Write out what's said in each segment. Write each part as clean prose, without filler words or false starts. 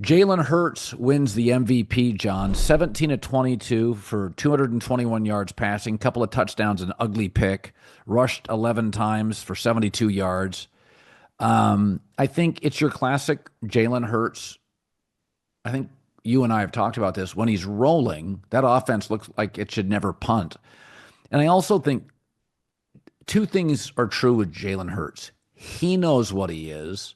Jalen Hurts wins the MVP, John. 17 to 22 for 221 yards passing, couple of touchdowns, an ugly pick, rushed 11 times for 72 yards. I think it's your classic Jalen Hurts. I think you and I have talked about this. When he's rolling, that offense looks like it should never punt. And I also think two things are true with Jalen Hurts. He knows what he is.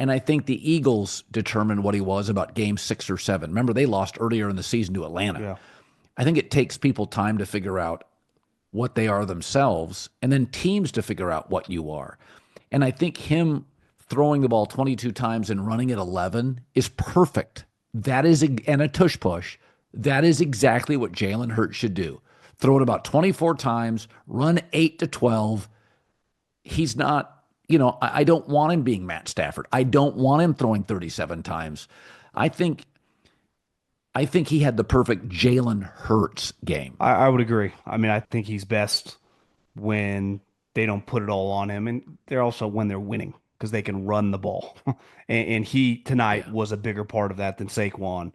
And I think the Eagles determined what he was about game 6 or 7. Remember, they lost earlier in the season to Atlanta. Yeah. I think it takes people time to figure out what they are themselves and then teams to figure out what you are. And I think him throwing the ball 22 times and running at 11 is perfect. That is, and a tush push. That is exactly what Jalen Hurts should do. Throw it about 24 times, run 8 to 12. He's not, I don't want him being Matt Stafford. I don't want him throwing 37 times. I think I think he had the perfect Jalen Hurts game. I would agree. I mean, I think he's best when they don't put it all on him, and they're also when they're winning because they can run the ball. And he tonight Yeah. was a bigger part of that than Saquon.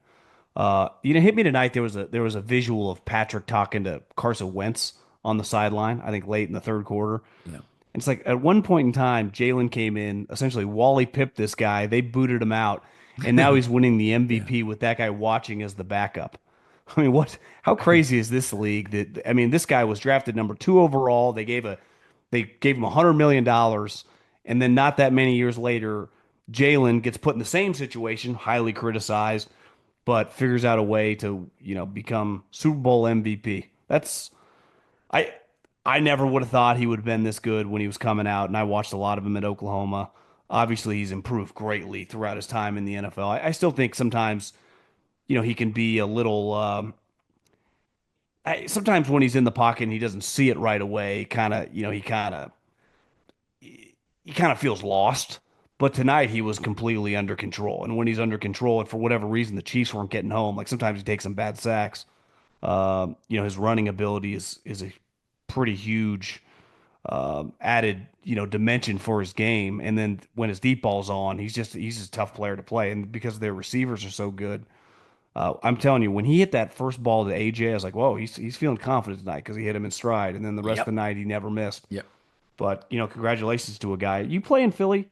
Hit me tonight. There was a visual of Patrick talking to Carson Wentz on the sideline. I think late in the third quarter. Yeah. It's like at one point in time, Jalen came in, essentially Wally pipped this guy. They booted him out, and now he's winning the Yeah. MVP with that guy watching as the backup. I mean, what? How crazy is this league? That I mean, this guy was drafted number 2 overall. They gave him $100 million, and then not that many years later, Jalen gets put in the same situation, highly criticized, but figures out a way to become Super Bowl MVP. I I never would have thought he would have been this good when he was coming out, and I watched a lot of him at Oklahoma. Obviously, he's improved greatly throughout his time in the NFL. I still think sometimes, he can be a little. Sometimes when he's in the pocket and he doesn't see it right away, kind of, he kind of feels lost. But tonight he was completely under control, and when he's under control, and for whatever reason the Chiefs weren't getting home, like sometimes he takes some bad sacks. His running ability is a pretty huge added dimension for his game. And then when his deep ball's on, he's a tough player to play. And because their receivers are so good, I'm telling you, when he hit that first ball to AJ, I was like, whoa, he's feeling confident tonight because he hit him in stride. And then the rest of the Yep. night he never missed. Yep. But congratulations to a guy. You play in Philly,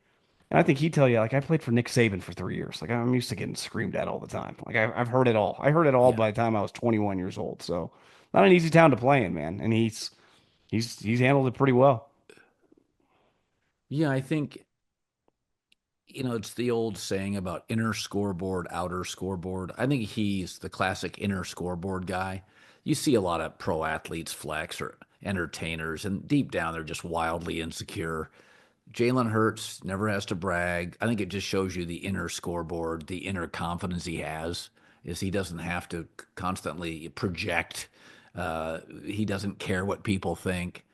and I think he'd tell you, like, I played for Nick Saban for 3 years. Like, I'm used to getting screamed at all the time. Like, I've heard it all. I heard it all Yeah. by the time I was 21 years old. So, not an easy town to play in, man. And he's handled it pretty well. Yeah, I think, it's the old saying about inner scoreboard, outer scoreboard. I think he's the classic inner scoreboard guy. You see a lot of pro athletes flex or entertainers, and deep down they're just wildly insecure. Jalen Hurts never has to brag. I think it just shows you the inner scoreboard, the inner confidence he has, is he doesn't have to constantly project. He doesn't care what people think.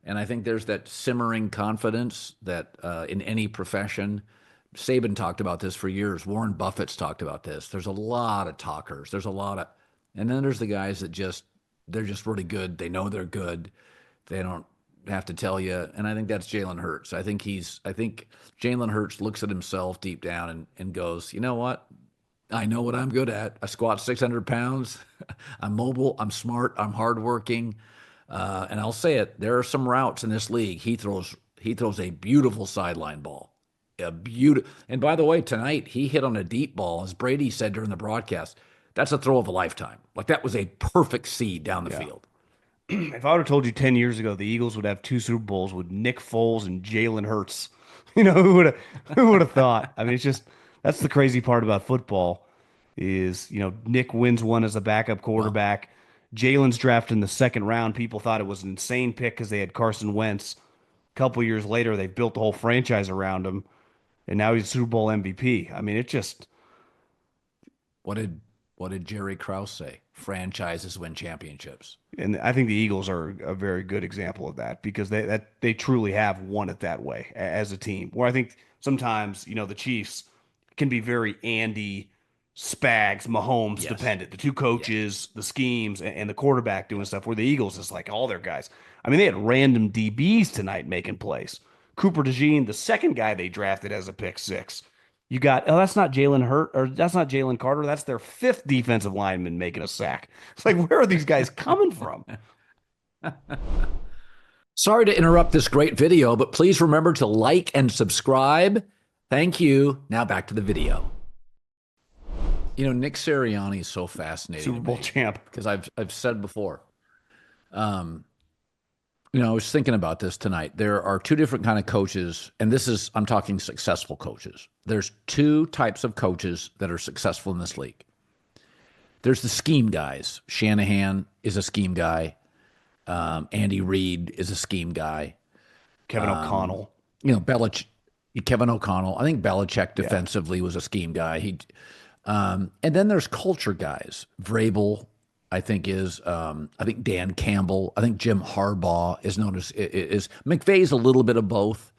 And I think there's that simmering confidence that in any profession, Saban talked about this for years. Warren Buffett's talked about this. There's a lot of talkers. And then there's the guys that they're just really good. They know they're good. They don't have to tell you. And I think that's Jalen Hurts. I think Jalen Hurts looks at himself deep down and goes, you know what? I know what I'm good at. I squat 600 pounds. I'm mobile. I'm smart. I'm hardworking. And I'll say it. There are some routes in this league. He throws a beautiful sideline ball. A beautiful. And by the way, tonight he hit on a deep ball, as Brady said during the broadcast. That's a throw of a lifetime. Like that was a perfect seed down the Yeah. field. If I would have told you 10 years ago the Eagles would have 2 Super Bowls with Nick Foles and Jalen Hurts, who would have thought? I mean, it's just that's the crazy part about football is, Nick wins one as a backup Well, quarterback. Jalen's drafted in the second round. People thought it was an insane pick because they had Carson Wentz. A couple years later, they built the whole franchise around him, and now he's a Super Bowl MVP. I mean, it just what did what did Jerry Krause say? Franchises win championships. And I think the Eagles are a very good example of that because they truly have won it that way as a team. Where I think sometimes, the Chiefs can be very Andy, Spags, Mahomes Yes. dependent. The two Yeah. coaches, the schemes, and the quarterback doing stuff. Where the Eagles is like all their guys. I mean, they had random DBs tonight making plays. Cooper DeJean, the second guy they drafted as a pick 6. You got, oh, that's not Jalen Hurt, or that's not Jalen Carter. That's their fifth defensive lineman making a sack. It's like, where are these guys coming from? Sorry to interrupt this great video, but please remember to like and subscribe. Thank you. Now back to the video. Nick Seriani is so fascinating Super to Bowl me champ. because I've said before. Um, I was thinking about this tonight. There are two different kind of coaches, and I'm talking successful coaches. There's two types of coaches that are successful in this league. There's the scheme guys. Shanahan is a scheme guy. Andy Reid is a scheme guy. Kevin O'Connell. Belichick, Kevin O'Connell. I think Belichick Yeah. defensively was a scheme guy. And then there's culture guys. Vrabel, I think I think Dan Campbell. I think Jim Harbaugh is known as McVay's a little bit of both,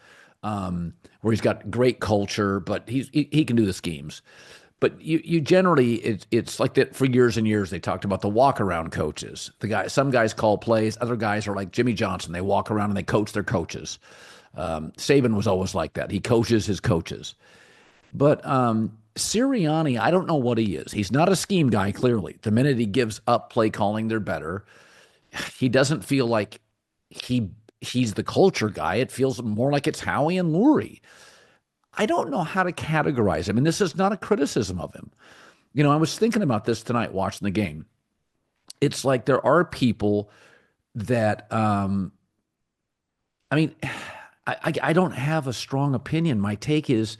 where he's got great culture, but he can do the schemes. But you generally it's like that for years and years. They talked about the walk around coaches. Some guys call plays, other guys are like Jimmy Johnson. They walk around and they coach their coaches. Saban was always like that. He coaches his coaches. But Sirianni, I don't know what he is. He's not a scheme guy, clearly. The minute he gives up play calling, they're better. He doesn't feel like he's the culture guy. It feels more like it's Howie and Lurie. I don't know how to categorize him. And this is not a criticism of him. I was thinking about this tonight watching the game. It's like there are people that, I mean, I don't have a strong opinion. My take is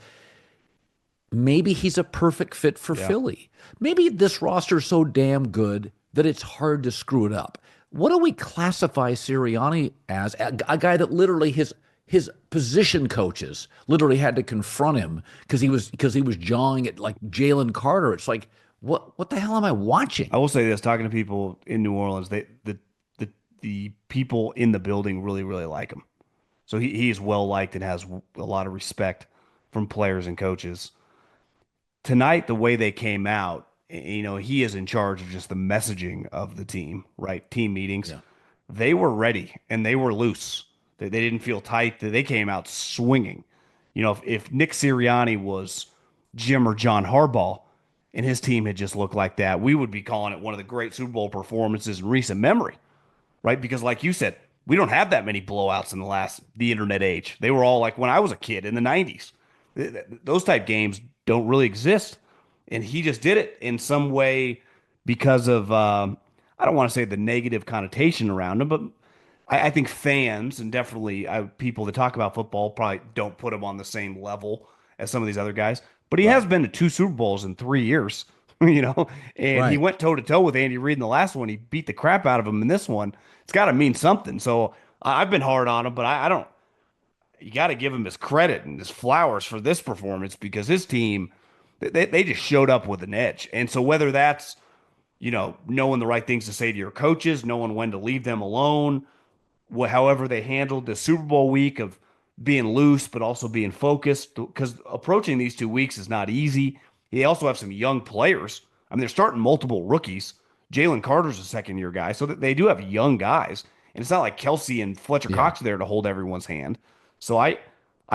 maybe he's a perfect fit for Yeah. Philly. Maybe this roster is so damn good that it's hard to screw it up. What do we classify Sirianni as? A guy that literally his position coaches literally had to confront him because he was jawing at like Jalen Carter. It's like what the hell am I watching? I will say this, talking to people in New Orleans, the people in the building really, really like him. So he is well liked and has a lot of respect from players and coaches. Tonight, the way they came out, he is in charge of just the messaging of the team, right? Team meetings. Yeah, They were ready and they were loose. They didn't feel tight. They came out swinging. If Nick Sirianni was Jim or John Harbaugh and his team had just looked like that, we would be calling it one of the great Super Bowl performances in recent memory, right? Because like you said, we don't have that many blowouts in the internet age. They were all like when I was a kid in the 90s. Those type games don't really exist. And he just did it in some way because of, I don't want to say the negative connotation around him, but I think fans and definitely people that talk about football probably don't put him on the same level as some of these other guys. But he has right, been to two Super Bowls in 3 years, you know, and he right. went toe to toe with Andy Reid in the last one. He beat the crap out of him in this one. It's got to mean something. So I've been hard on him, but I don't. You got to give him his credit and his flowers for this performance because his team, they just showed up with an edge. And so whether that's knowing the right things to say to your coaches, knowing when to leave them alone, however they handled the Super Bowl week of being loose but also being focused because approaching these 2 weeks is not easy. They also have some young players. I mean, they're starting multiple rookies. Jalen Carter's a second-year guy, so that they do have young guys, and it's not like Kelsey and Fletcher Yeah. Cox are there to hold everyone's hand. So I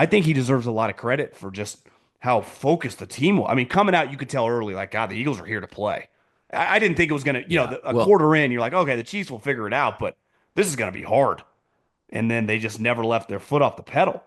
think he deserves a lot of credit for just how focused the team was. I mean, coming out, you could tell early, like, God, the Eagles are here to play. I didn't think it was going to, Yeah. a Well, quarter in, you're like, okay, the Chiefs will figure it out, but this is going to be hard. And then they just never left their foot off the pedal.